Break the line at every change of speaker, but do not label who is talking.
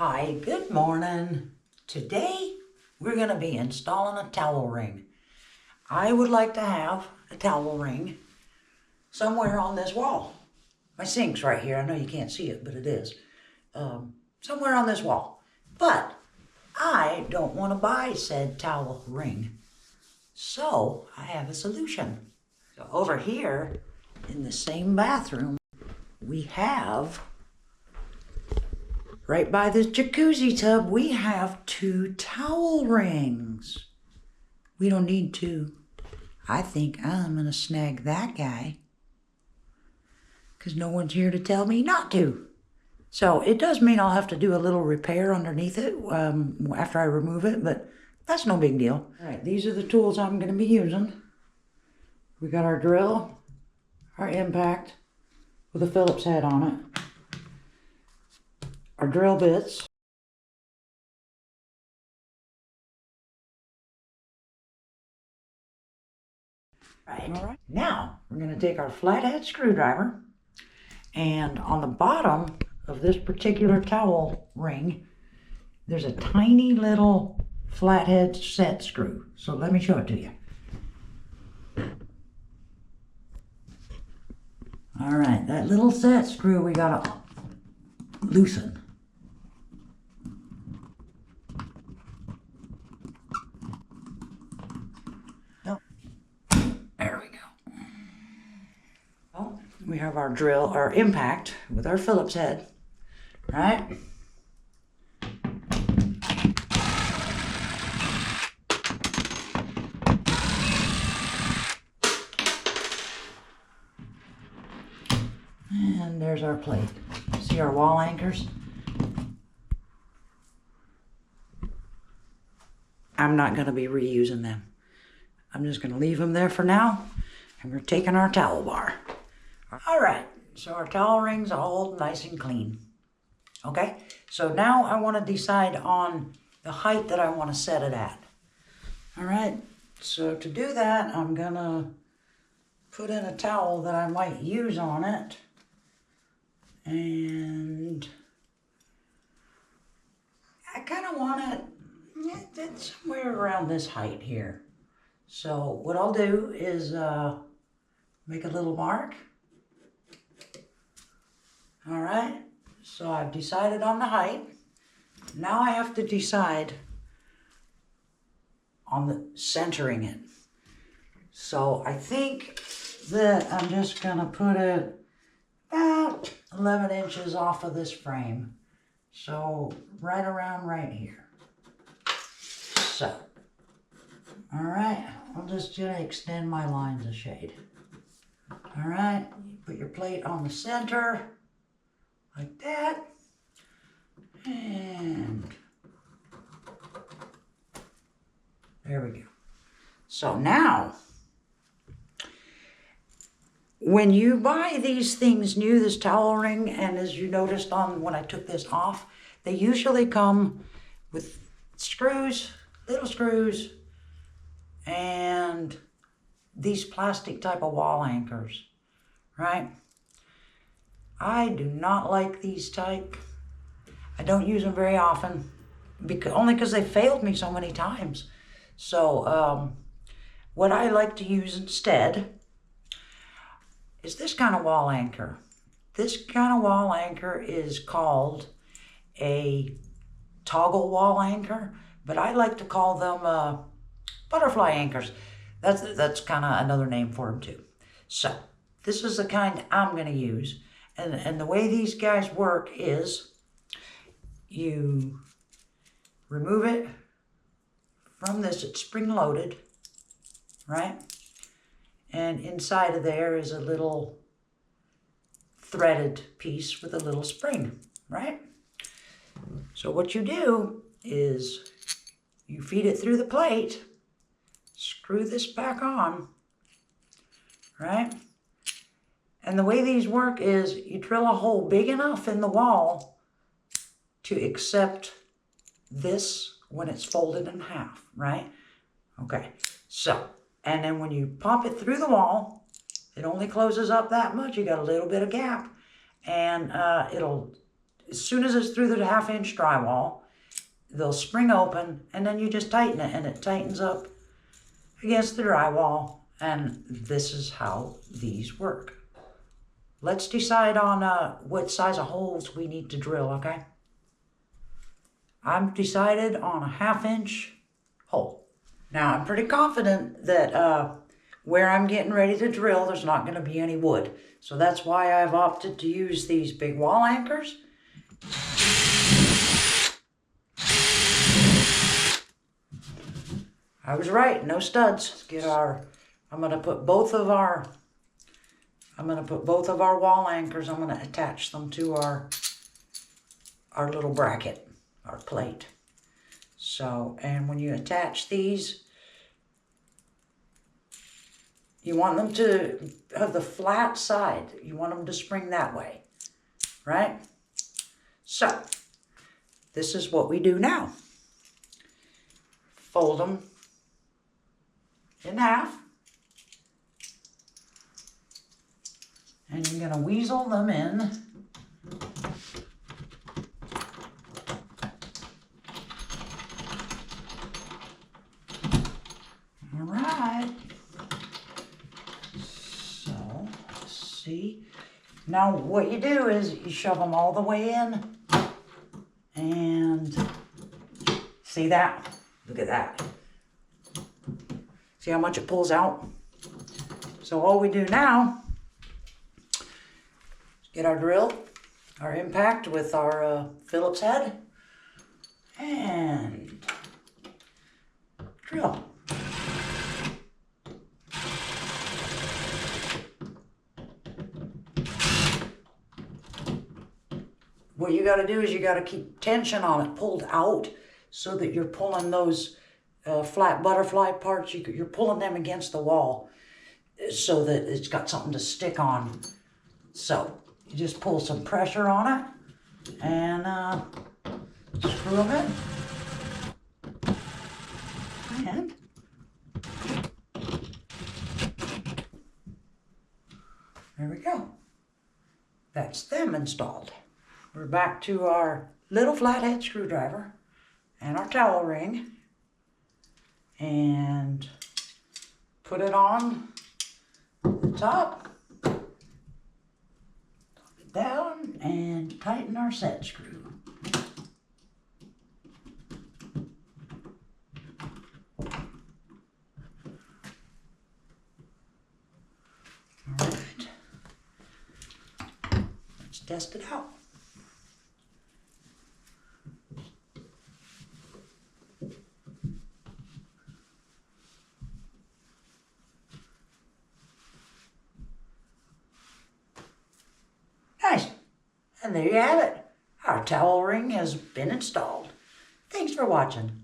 Hi, good morning. Today we're going to be installing a towel ring. I would like to have a towel ring somewhere on this wall. My sink's right here. I know you can't see it, but it is. Somewhere on this wall. But I don't want to buy said towel ring. So I have a solution. So over here in the same bathroom, we have, right by this jacuzzi tub, we have 2 towel rings. We don't need 2. I think I'm gonna snag that guy because no one's here to tell me not to. So it does mean I'll have to do a little repair underneath it after I remove it, but that's no big deal. All right, these are the tools I'm gonna be using. We got our drill, our impact with a Phillips head on it, our drill bits, all right. Now we're going to take our flathead screwdriver, and on the bottom of this particular towel ring there's a tiny little flathead set screw. So let me show it to you. All right, that little set screw we got to loosen. There we go. Well, we have our drill, our impact with our Phillips head, right? And there's our plate. See our wall anchors? I'm not going to be reusing them. I'm just going to leave them there for now, and we're taking our towel bar. All right, so our towel ring's all nice and clean. Okay, so now I want to decide on the height that I want to set it at. All right, so to do that, I'm going to put in a towel that I might use on it. And I kind of want it it's somewhere around this height here. So what I'll do is make a little mark. All right, so I've decided on the height. Now I have to decide on the centering it. So I think that I'm just gonna put it about 11 inches off of this frame. So right around right here. So, all right, I'm just gonna extend my lines a shade. All right, you put your plate on the center, like that, and there we go. So now, when you buy these things new, this towel ring, and as you noticed on when I took this off, they usually come with screws, little screws, and these plastic type of wall anchors, right? I do not like these type. I don't use them very often, only because they failed me so many times. So what I like to use instead is this kind of wall anchor. This kind of wall anchor is called a toggle wall anchor, but I like to call them butterfly anchors. That's kind of another name for them too. So this is the kind I'm going to use, and the way these guys work is you remove it from this. It's spring loaded, right? And inside of there is a little threaded piece with a little spring, right? So what you do is you feed it through the plate, screw this back on, right? And the way these work is you drill a hole big enough in the wall to accept this when it's folded in half, right? Okay, so, and then when you pump it through the wall, it only closes up that much. You got a little bit of gap, and it'll as soon as it's through the 1/2-inch drywall, they'll spring open, and then you just tighten it, and it tightens up against the drywall, and this is how these work. Let's decide on what size of holes we need to drill, okay? I've decided on a 1/2-inch hole. Now, I'm pretty confident that where I'm getting ready to drill, there's not going to be any wood. So that's why I've opted to use these big wall anchors. I was right, no studs. I'm going to put both of our wall anchors, I'm going to attach them to our little bracket, our plate. So, and when you attach these, you want them to have the flat side. You want them to spring that way, right? So, this is what we do now. Fold them in half. And you're going to weasel them in. All right. So, see. Now what you do is you shove them all the way in. And see that? Look at that. See how much it pulls out? So all we do now, get our drill, our impact with our Phillips head, and drill. What you got to do is you got to keep tension on it, pulled out, so that you're pulling those flat butterfly parts, you're pulling them against the wall so that it's got something to stick on. So you just pull some pressure on it and screw them in. And there we go. That's them installed. We're back to our little flathead screwdriver and our towel ring, and put it on the top, it down, and tighten our set screw. All right, let's test it out. Nice. And there you have it. Our towel ring has been installed. Thanks for watching.